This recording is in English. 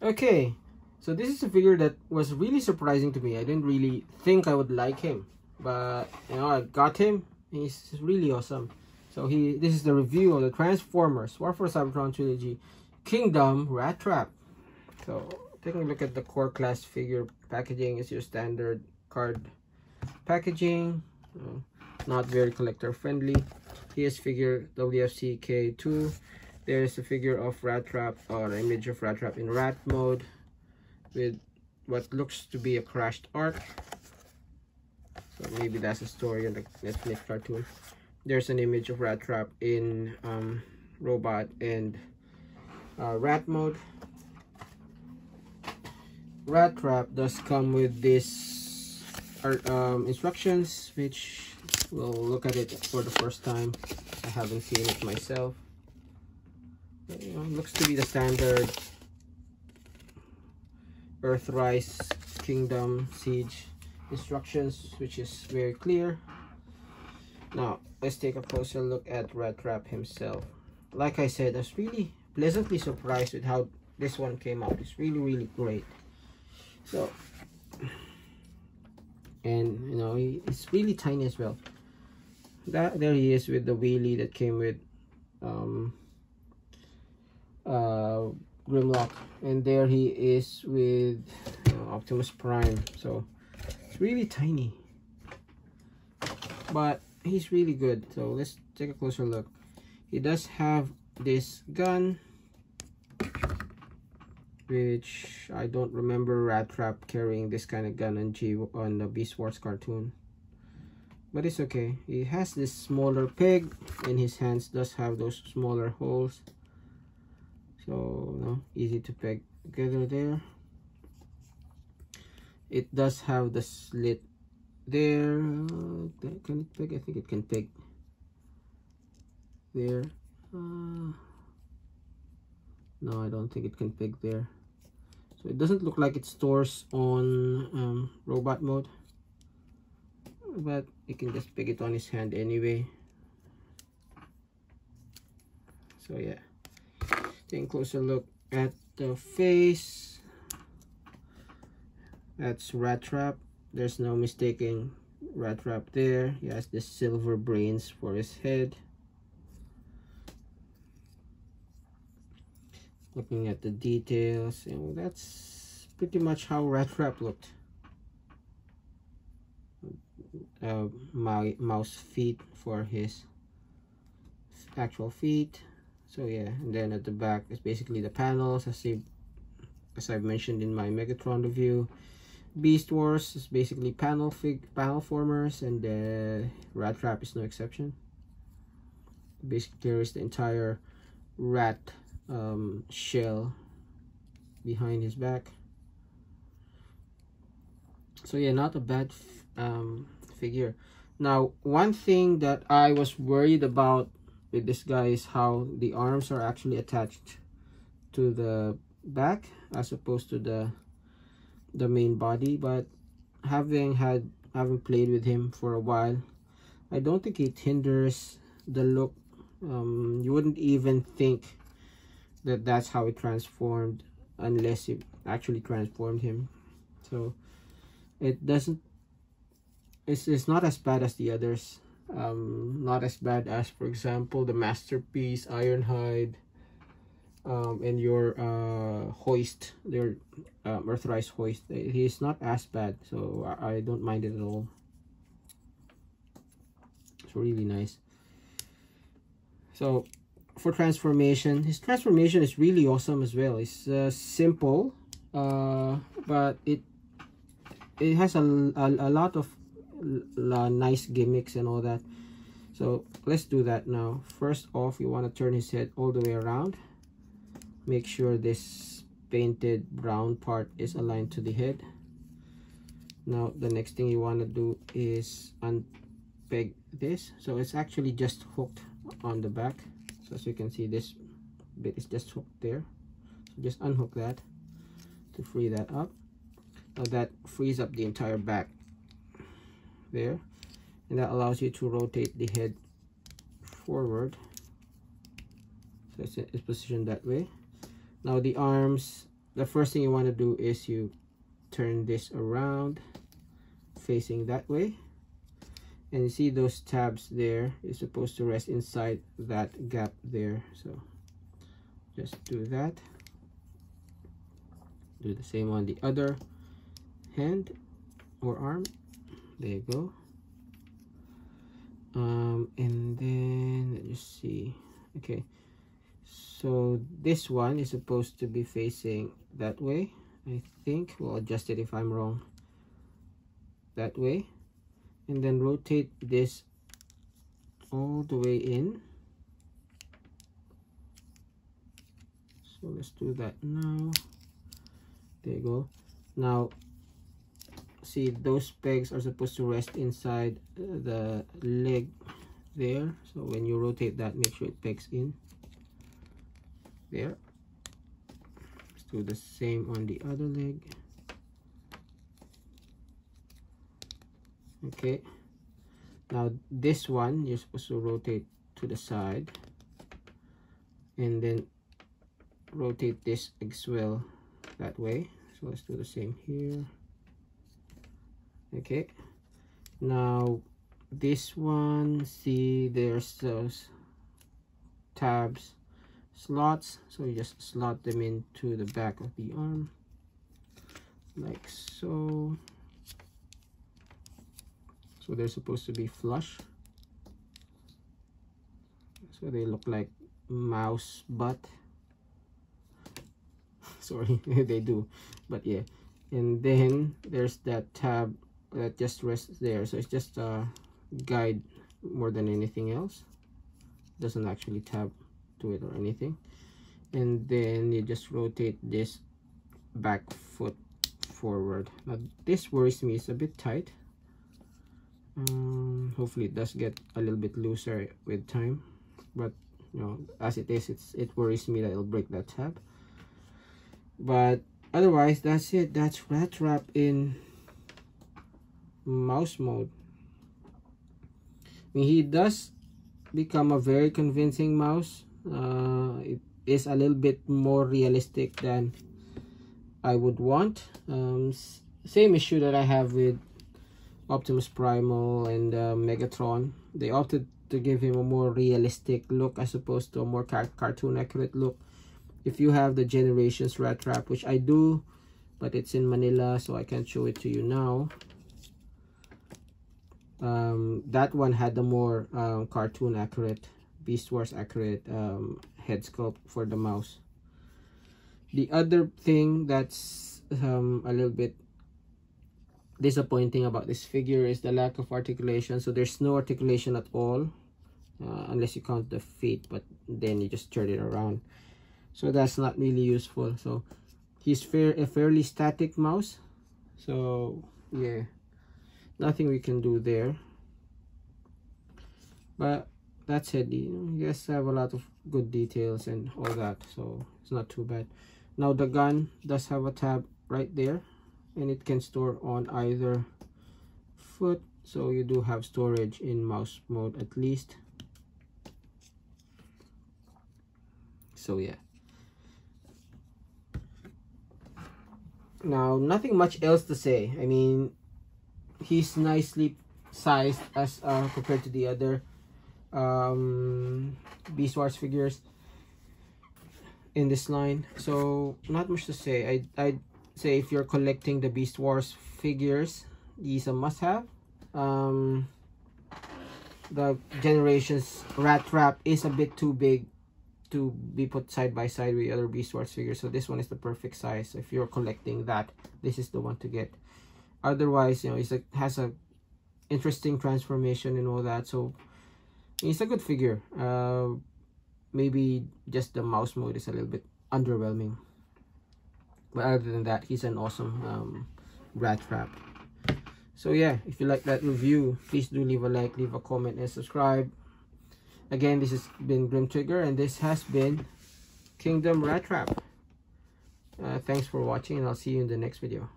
Okay, so this is a figure that was really surprising to me. I didn't really think I would like him, but you know, I got him. He's really awesome. So this is the review of the Transformers War for Cybertron Trilogy Kingdom Rattrap. So taking a look at the core class figure packaging is your standard card packaging. Not very collector friendly. Here's figure WFC K2. There's a figure of Rattrap, or an image of Rattrap in rat mode with what looks to be a crashed arc. So maybe that's a story in the Netflix cartoon. There's an image of Rattrap in robot and rat mode. Rattrap does come with this instructions, which we'll look at it for the first time. I haven't seen it myself. But, you know, looks to be the standard Earthrise Kingdom Siege instructions, which is very clear. Now let's take a closer look at Rattrap himself. Like I said, I was really pleasantly surprised with how this one came out. It's really great. So, and you know, it's really tiny as well. There he is with the wheelie that came with Grimlock, and there he is with Optimus Prime. So it's really tiny, but he's really good. So let's take a closer look. He does have this gun, which I don't remember Rattrap carrying this kind of gun on the Beast Wars cartoon, but it's okay. He has this smaller peg, and his hands does have those smaller holes, so you know, easy to peg together there. It does have the slit there. Can it peg? I think it can peg there. No, I don't think it can peg there. So it doesn't look like it stores on robot mode, but you can just peg it on his hand anyway. So yeah, taking a closer look at the face. That's Rattrap. There's no mistaking Rattrap there. He has the silver brains for his head. Looking at the details, and that's pretty much how Rattrap looked. Mouse feet for his actual feet. So yeah, and then at the back is basically the panels, as I've mentioned in my Megatron review. Beast Wars is basically panel formers, and Rattrap is no exception. Basically, there is the entire rat shell behind his back. So yeah, not a bad figure. Now, one thing that I was worried about with this guy is how the arms are actually attached to the back as opposed to the main body, but having played with him for a while, I don't think it hinders the look. You wouldn't even think that that's how it transformed unless you actually transformed him. So it doesn't, it's not as bad as the others. Not as bad as, for example, the Masterpiece Ironhide, and your hoist, their Earthrise hoist. He's not as bad, so I don't mind it at all. It's really nice. So for transformation, his transformation is really awesome as well. It's simple, but it has a lot of nice gimmicks and all that. So let's do that now. First off, you want to turn his head all the way around. Make sure this painted brown part is aligned to the head. Now the next thing you want to do is unpeg this, so it's actually just hooked on the back. So as you can see, this bit is just hooked there. So just unhook that to free that up. Now that frees up the entire back there, and that allows you to rotate the head forward, so it's positioned that way. Now the arms the first thing you want to do is you turn this around facing that way, and you see those tabs there is supposed to rest inside that gap there. So just do that. Do the same on the other hand or arm. There you go. And then let's just see. Okay, so this one is supposed to be facing that way, I think. We'll adjust it if I'm wrong. That way, and then rotate this all the way in. So let's do that now. There you go. Now see, those pegs are supposed to rest inside the leg there. So when you rotate that, make sure it pegs in there. Let's do the same on the other leg. Okay, now this one you're supposed to rotate to the side, and then rotate this as well that way. So let's do the same here. Okay, now this one, see, there's those tabs slots, so you just slot them into the back of the arm like so. So they're supposed to be flush, so they look like mouse butt. Sorry, they do, but yeah. And then there's that tab that just rests there, so it's just a guide more than anything else. Doesn't actually tab to it or anything. And then you just rotate this back foot forward. Now this worries me, it's a bit tight. Hopefully it does get a little bit looser with time, but you know, as it is, it worries me that it'll break that tab. But otherwise, that's it. That's Rattrap in mouse mode. I mean, he does become a very convincing mouse. It is a little bit more realistic than I would want. Same issue that I have with Optimus Primal and Megatron. They opted to give him a more realistic look as opposed to a more cartoon accurate look. If you have the Generations Rattrap, which I do, but it's in Manila, so I can't show it to you now. That one had the more cartoon accurate, Beast Wars accurate head sculpt for the mouse. The other thing that's a little bit disappointing about this figure is the lack of articulation. So there's no articulation at all, unless you count the feet, but then you just turn it around. So that's not really useful. So he's a fairly static mouse. So yeah, nothing we can do there. But that's it. You guys have a lot of good details and all that, so it's not too bad. Now the gun does have a tab right there, and it can store on either foot, so you do have storage in mouse mode at least. So yeah, now nothing much else to say. I mean, he's nicely sized as compared to the other Beast Wars figures in this line, so not much to say. I'd say if you're collecting the Beast Wars figures, these a must-have. The Generations Rattrap is a bit too big to be put side by side with other Beast Wars figures, so this one is the perfect size. If you're collecting that, this is the one to get. Otherwise, you know, it's has a interesting transformation and all that, so it's a good figure. Maybe just the mouse mode is a little bit underwhelming, but other than that, he's an awesome Rattrap. So yeah, if you like that review, please do leave a like, leave a comment, and subscribe. Again, this has been Grim Trigger, and this has been Kingdom Rattrap. Thanks for watching, and I'll see you in the next video.